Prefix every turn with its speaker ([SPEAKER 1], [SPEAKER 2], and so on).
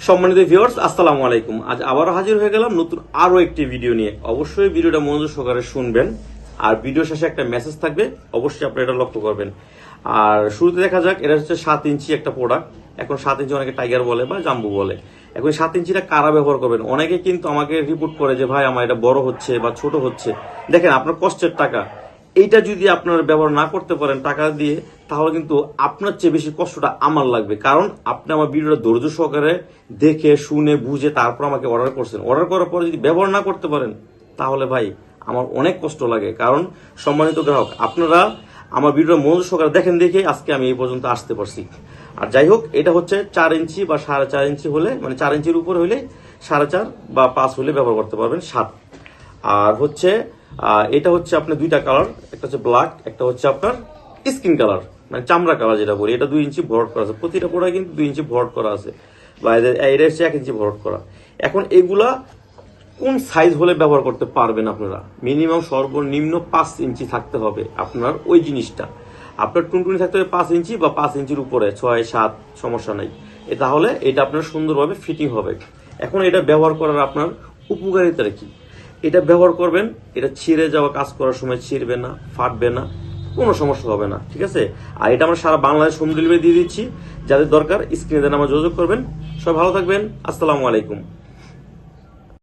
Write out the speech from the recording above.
[SPEAKER 1] সম্মানিত ভিউয়ার্স, আসসালামু আলাইকুম। আজ আবারও হাজির হয়ে গেলাম নতুন আরো একটি ভিডিও নিয়ে। অবশ্যই ভিডিওটা মনোযোগ সহকারে শুনবেন, আর ভিডিও শেষে একটা মেসেজ থাকবে, অবশ্যই আপনি এটা লক্ষ্য করবেন। আর শুরুতে দেখা যাক, এটা হচ্ছে 7 ইঞ্চি একটা প্রোডাক্ট। এখন 7 ইঞ্চি অনেকে টাইগার বলে বা জাম্বু বলে। এখন 7 ইঞ্চিটা কারা ব্যবহার করবেন? অনেকে কিন্তু আমাকে রিপোর্ট করে যে ভাই আমার এটা বড় হচ্ছে বা ছোট হচ্ছে। দেখেন, আপনার কষ্টের টাকা, এইটা যদি আপনারা ব্যবহার না করতে পারেন টাকা দিয়ে, তাহলে কিন্তু আপনার চেয়ে বেশি কষ্টটা আমার লাগবে। কারণ আপনি আমার ভিডিওটা ধৈর্য সহকারে দেখে শুনে বুঝে তারপর আমাকে অর্ডার করছেন। অর্ডার করার পরে যদি ব্যবহার না করতে পারেন, তাহলে ভাই আমার অনেক কষ্ট লাগে। কারণ সম্মানিত গ্রাহক, আপনারা আমার ভিডিওটা মনোযোগ সহকারে দেখেন দেখে আজকে আমি এই পর্যন্ত আসতে পারছি। আর যাই হোক, এটা হচ্ছে 4 ইঞ্চি বা 4.5 ইঞ্চি হলে, মানে 4 ইঞ্চির উপরে হলে 4.5 বা 5 হলে ব্যবহার করতে পারবেন 7। আর হচ্ছে এটা হচ্ছে আপনার দুইটা কালার, একটা হচ্ছে ব্ল্যাক, একটা হচ্ছে আপনার স্কিন কালার, মানে চামড়া কালার যেটা বলি। এটা 2 ইঞ্চি ভরাট করা আছে, প্রতিটা প্রোডাক্ট কিন্তু 2 ইঞ্চি ভরাট করা আছে, বা এটা হচ্ছে 1 ইঞ্চি ভরাট করা। এখন এগুলা কোন সাইজ হলে ব্যবহার করতে পারবেন আপনারা? মিনিমাম সর্বনিম্ন 5 ইঞ্চি থাকতে হবে আপনার ওই জিনিসটা। আপনার টুনটুনি থাকতে হবে 5 ইঞ্চি বা 5 ইঞ্চির উপরে, 6-7 সমস্যা নাই। তাহলে এটা আপনার সুন্দরভাবে ফিটিং হবে। এখন এটা ব্যবহার করার আপনার উপকারিতাটা কি? এটা ব্যবহার করবেন, এটা ছিঁড়ে যাওয়া কাজ করার সময় ছিঁড়বে না, ফাটবে না, কোনো সমস্যা হবে না, ঠিক আছে? আর এটা আমরা সারা বাংলাদেশ হোম ডেলিভারি দিয়ে দিচ্ছি। যাদের দরকার স্ক্রিনে দেন আমার যোগাযোগ করবেন। সবাই ভালো থাকবেন, আসসালামু আলাইকুম।